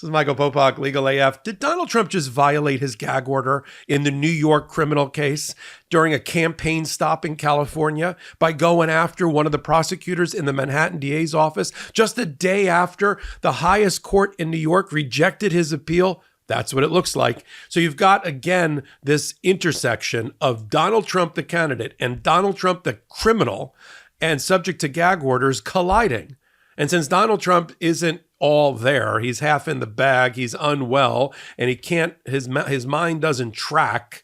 This is Michael Popok, Legal AF. Did Donald Trump just violate his gag order in the New York criminal case during a campaign stop in California by going after one of the prosecutors in the Manhattan DA's office just a day after the highest court in New York rejected his appeal? That's what it looks like. So you've got, again, this intersection of Donald Trump, the candidate, and Donald Trump, the criminal, and subject to gag orders colliding. And since Donald Trump isn't all there, he's half in the bag, he's unwell, and he can't, his mind doesn't track,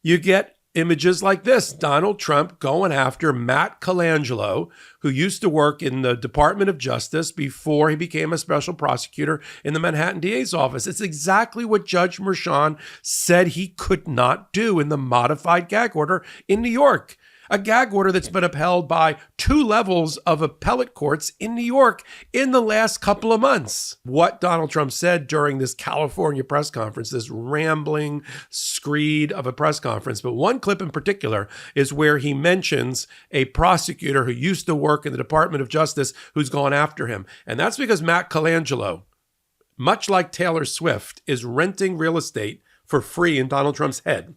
you get images like this. Donald Trump going after Matt Colangelo, who used to work in the Department of Justice before he became a special prosecutor in the Manhattan DA's office. It's exactly what Judge Merchan said he could not do in the modified gag order in New York. A gag order that's been upheld by 2 levels of appellate courts in New York in the last couple of months. What Donald Trump said during this California press conference, this rambling screed of a press conference, but one clip in particular is where he mentions a prosecutor who used to work in the Department of Justice who's gone after him. And that's because Matt Colangelo, much like Taylor Swift, is renting real estate for free in Donald Trump's head.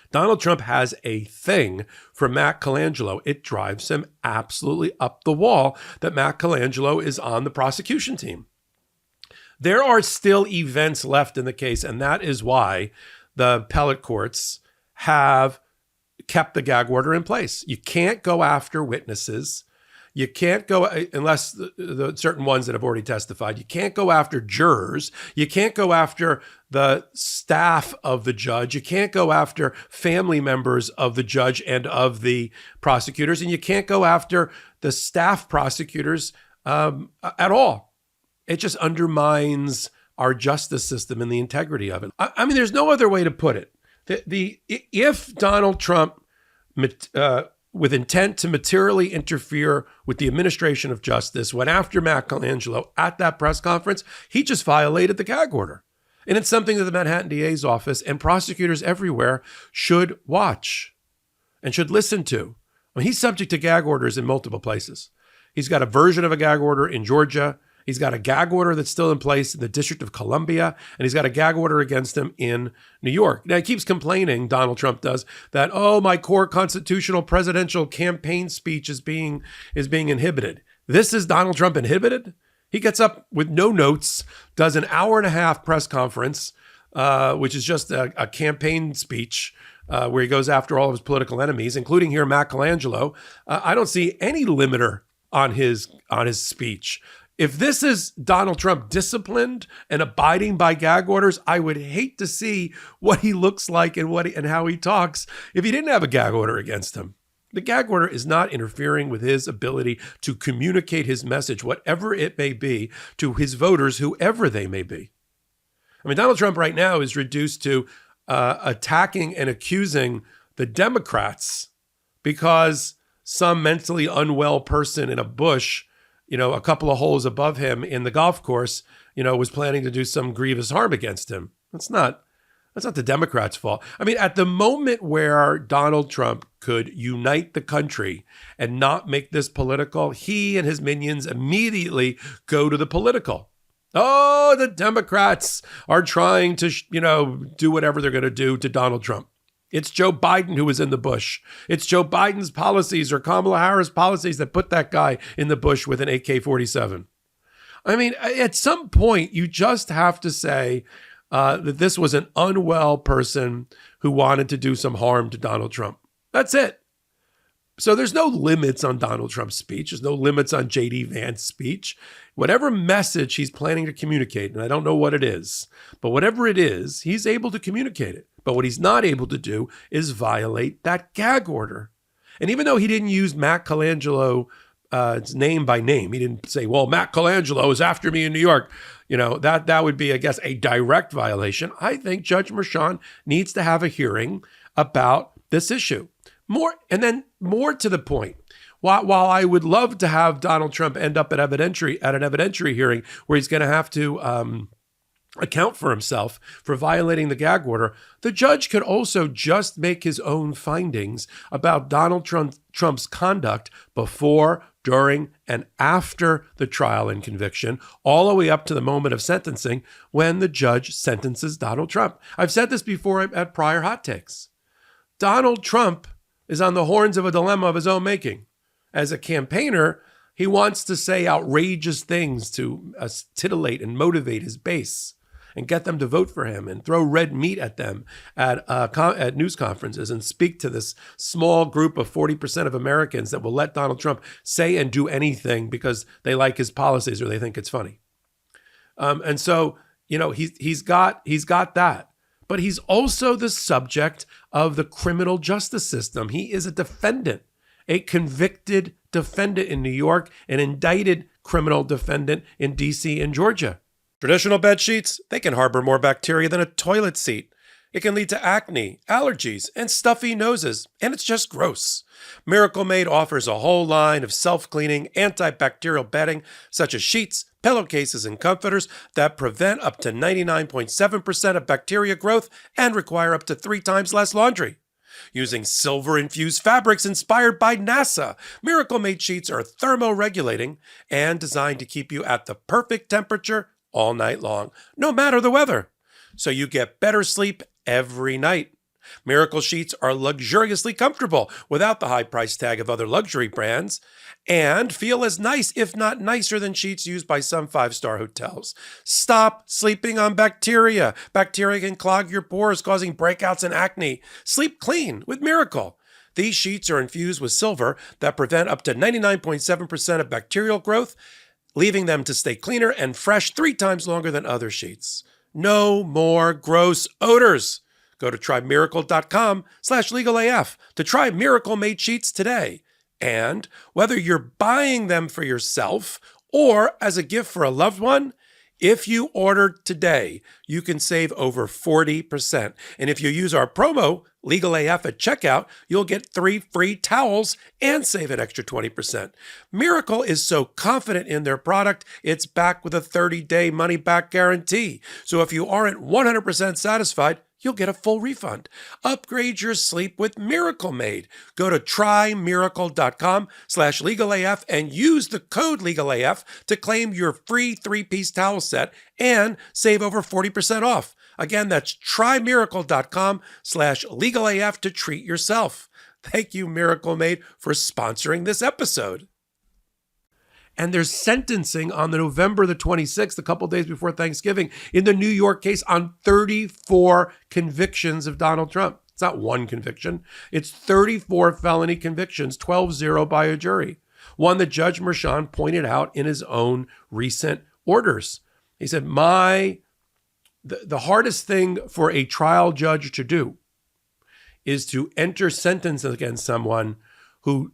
Donald Trump has a thing for Matt Colangelo. It drives him absolutely up the wall that Matt Colangelo is on the prosecution team. There are still events left in the case, and that is why the appellate courts have kept the gag order in place. You can't go after witnesses. You can't go, unless the certain ones that have already testified, you can't go after jurors. You can't go after the staff of the judge. You can't go after family members of the judge and of the prosecutors. And you can't go after the staff prosecutors at all. It just undermines our justice system and the integrity of it. I mean, there's no other way to put it. If Donald Trump, with intent to materially interfere with the administration of justice, went after Matt Colangelo at that press conference, he just violated the gag order. And it's something that the Manhattan DA's office and prosecutors everywhere should watch and should listen to. I mean, he's subject to gag orders in multiple places. He's got a version of a gag order in Georgia. He's got a gag order that's still in place in the District of Columbia, and he's got a gag order against him in New York. Now, he keeps complaining, Donald Trump does, that, oh, my core constitutional presidential campaign speech is being inhibited. This is Donald Trump inhibited? He gets up with no notes, does an hour-and-a-half press conference, which is just a campaign speech, where he goes after all of his political enemies, including here Matt Colangelo. I don't see any limiter on his speech. If this is Donald Trump disciplined and abiding by gag orders, I would hate to see what he looks like and how he talks if he didn't have a gag order against him. The gag order is not interfering with his ability to communicate his message, whatever it may be, to his voters, whoever they may be. I mean, Donald Trump right now is reduced to attacking and accusing the Democrats because some mentally unwell person in a bush, a couple of holes above him in the golf course, was planning to do some grievous harm against him. That's not the Democrats' fault. I mean, at the moment where Donald Trump could unite the country and not make this political, he and his minions immediately go to the political. Oh, the Democrats are trying to, do whatever they're going to do to Donald Trump. It's Joe Biden who was in the bush. It's Joe Biden's policies or Kamala Harris policies that put that guy in the bush with an AK-47. I mean, at some point, you just have to say that this was an unwell person who wanted to do some harm to Donald Trump. That's it. So there's no limits on Donald Trump's speech. There's no limits on J.D. Vance's speech. Whatever message he's planning to communicate, and I don't know what it is, but whatever it is, he's able to communicate it. But what he's not able to do is violate that gag order. And even though he didn't use Matt Colangelo name by name, he didn't say, well, Matt Colangelo is after me in New York. That would be, I guess, a direct violation. I think Judge Merchan needs to have a hearing about this issue. More to the point, while I would love to have Donald Trump end up at an evidentiary hearing where he's going to have to account for himself for violating the gag order, the judge could also just make his own findings about Donald Trump's conduct before, during and after the trial and conviction, all the way up to the moment of sentencing when the judge sentences Donald Trump. I've said this before at prior hot takes. Donald Trump is on the horns of a dilemma of his own making. As a campaigner, he wants to say outrageous things to titillate and motivate his base and get them to vote for him and throw red meat at them at news conferences and speak to this small group of 40% of Americans that will let Donald Trump say and do anything because they like his policies or they think it's funny. And so, he's got that. But he's also the subject of the criminal justice system. He is a defendant, a convicted defendant in New York, an indicted criminal defendant in D.C. and Georgia. Traditional bed sheets, they can harbor more bacteria than a toilet seat. It can lead to acne, allergies, and stuffy noses, and it's just gross. Miracle Made offers a whole line of self-cleaning, antibacterial bedding, such as sheets, pillowcases, and comforters that prevent up to 99.7% of bacteria growth and require up to 3 times less laundry. Using silver-infused fabrics inspired by NASA, Miracle Made sheets are thermoregulating and designed to keep you at the perfect temperature all night long, no matter the weather. So you get better sleep every night. Miracle sheets are luxuriously comfortable without the high price tag of other luxury brands and feel as nice, if not nicer, than sheets used by some 5-star hotels. Stop sleeping on bacteria. Bacteria can clog your pores, causing breakouts and acne. Sleep clean with Miracle. These sheets are infused with silver that prevent up to 99.7% of bacterial growth, leaving them to stay cleaner and fresh 3 times longer than other sheets. No more gross odors. Go to trymiracle.com/legalaf to try Miracle Made sheets today. And whether you're buying them for yourself or as a gift for a loved one, if you order today, you can save over 40%. And if you use our promo, LegalAF, at checkout, you'll get 3 free towels and save an extra 20%. Miracle is so confident in their product, it's backed with a 30-day money-back guarantee. So if you aren't 100% satisfied, you'll get a full refund. Upgrade your sleep with Miracle Made. Go to trymiracle.com/legalaf and use the code LegalAF to claim your free 3-piece towel set and save over 40% off. Again, that's trymiracle.com/legalaf to treat yourself. Thank you, Miracle Made, for sponsoring this episode. And there's sentencing on the November the 26th, a couple days before Thanksgiving, in the New York case on 34 convictions of Donald Trump. It's not one conviction. It's 34 felony convictions, 12-0 by a jury. One that Judge Merchan pointed out in his own recent orders. He said, the hardest thing for a trial judge to do is to enter sentence against someone who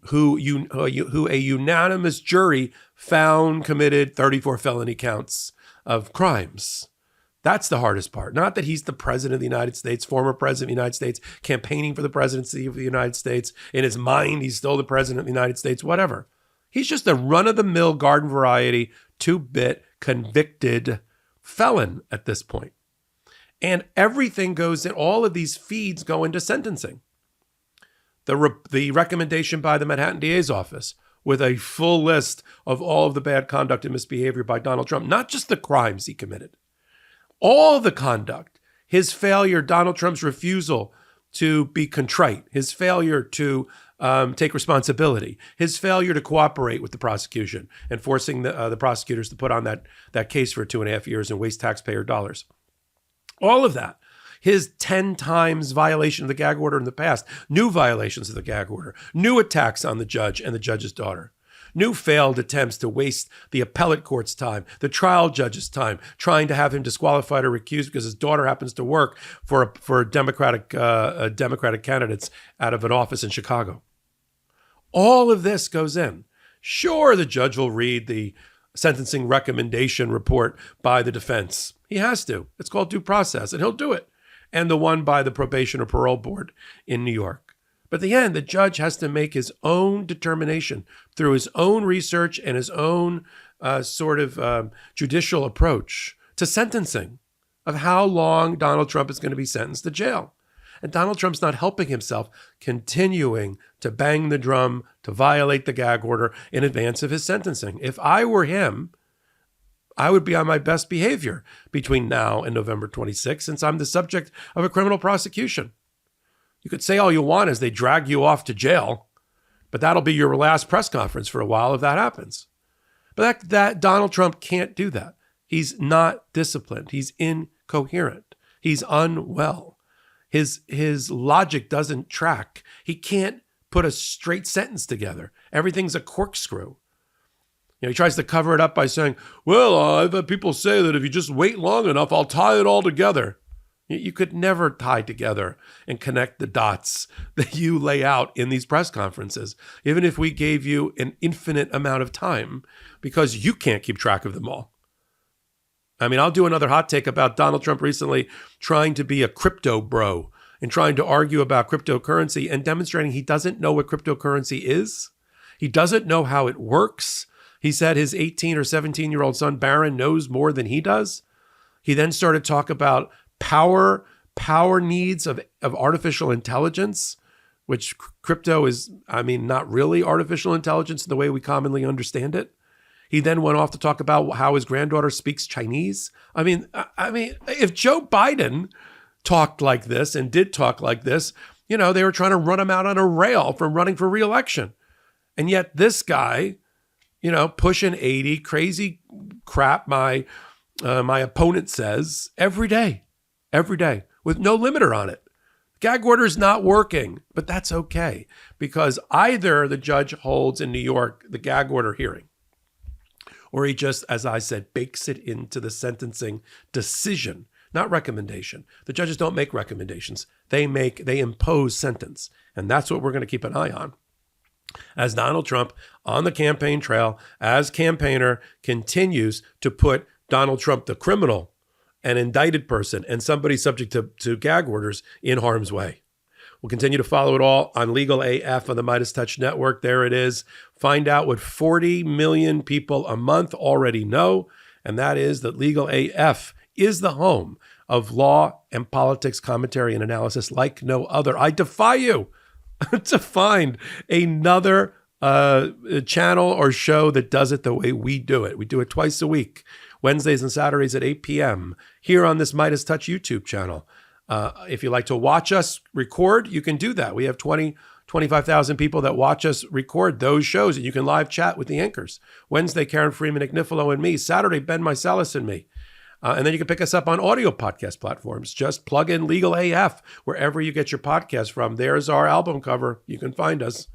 a unanimous jury found committed 34 felony counts of crimes. That's the hardest part. Not that he's the president of the United States, former president of the United States, campaigning for the presidency of the United States. In his mind, he's still the president of the United States, whatever. He's just a run-of-the-mill garden variety, 2-bit convicted felon at this point. And everything goes in, all of these feeds go into sentencing. The recommendation by the Manhattan DA's office with a full list of all of the bad conduct and misbehavior by Donald Trump, not just the crimes he committed, all the conduct, his failure, Donald Trump's refusal to be contrite, his failure to take responsibility, his failure to cooperate with the prosecution and forcing the prosecutors to put on that case for 2.5 years and waste taxpayer dollars. All of that. His 10 times violation of the gag order in the past, new violations of the gag order, new attacks on the judge and the judge's daughter, new failed attempts to waste the appellate court's time, the trial judge's time, trying to have him disqualified or recused because his daughter happens to work for Democratic candidates out of an office in Chicago. All of this goes in. Sure, the judge will read the sentencing recommendation report by the defense. He has to. It's called due process, and he'll do it. And the one by the probation or parole board in New York. But at the end, the judge has to make his own determination through his own research and his own judicial approach to sentencing of how long Donald Trump is going to be sentenced to jail. And Donald Trump's not helping himself, continuing to bang the drum, to violate the gag order in advance of his sentencing. If I were him, I would be on my best behavior between now and November 26th, since I'm the subject of a criminal prosecution. You could say all you want as they drag you off to jail, but that'll be your last press conference for a while if that happens. But that Donald Trump can't do that. He's not disciplined. He's incoherent. He's unwell. His logic doesn't track. He can't put a straight sentence together. Everything's a corkscrew. He tries to cover it up by saying, well, I've had people say that if you just wait long enough, I'll tie it all together. You could never tie together and connect the dots that you lay out in these press conferences, even if we gave you an infinite amount of time, because you can't keep track of them all. I mean, I'll do another hot take about Donald Trump recently trying to be a crypto bro and trying to argue about cryptocurrency and demonstrating he doesn't know what cryptocurrency is. He doesn't know how it works. He said his 18 or 17-year-old son, Barron, knows more than he does. He then started to talk about power needs of artificial intelligence, which crypto is, not really artificial intelligence in the way we commonly understand it. He then went off to talk about how his granddaughter speaks Chinese. I mean, if Joe Biden talked like this and did talk like this, they were trying to run him out on a rail from running for re-election. And yet this guy, pushing 80, crazy crap my opponent says every day, with no limiter on it. Gag order's not working, but that's okay, because either the judge holds in New York the gag order hearing, or he just, as I said, bakes it into the sentencing decision, not recommendation. The judges don't make recommendations. They impose sentence. And that's what we're going to keep an eye on. As Donald Trump on the campaign trail, as campaigner, continues to put Donald Trump, the criminal, an indicted person, and somebody subject to gag orders in harm's way. We'll continue to follow it all on Legal AF on the MeidasTouch network. There it is. Find out what 40 million people a month already know, and that is that Legal AF is the home of law and politics commentary and analysis like no other. I defy you to find another channel or show that does it the way we do it. We do it twice a week, Wednesdays and Saturdays at 8 p.m. here on this MeidasTouch YouTube channel. If you like to watch us record, you can do that. We have 25,000 people that watch us record those shows, and you can live chat with the anchors. Wednesday, Karen Freeman, Ignifilo, and me. Saturday, Ben Mysalis and me. And then you can pick us up on audio podcast platforms. Just plug in Legal AF wherever you get your podcast from. There's our album cover. You can find us.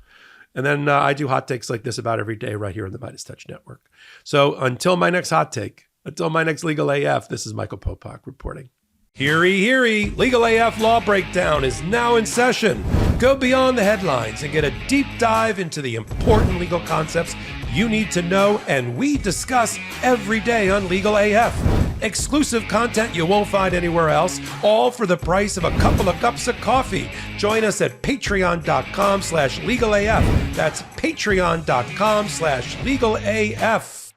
And then I do hot takes like this about every day right here on the MeidasTouch network. So until my next hot take, until my next Legal AF, this is Michael Popok reporting. Heary, Legal AF Law Breakdown is now in session. Go beyond the headlines and get a deep dive into the important legal concepts you need to know, and we discuss every day on Legal AF. Exclusive content you won't find anywhere else, all for the price of a couple of cups of coffee. Join us at patreon.com/legalaf. That's patreon.com/legalaf.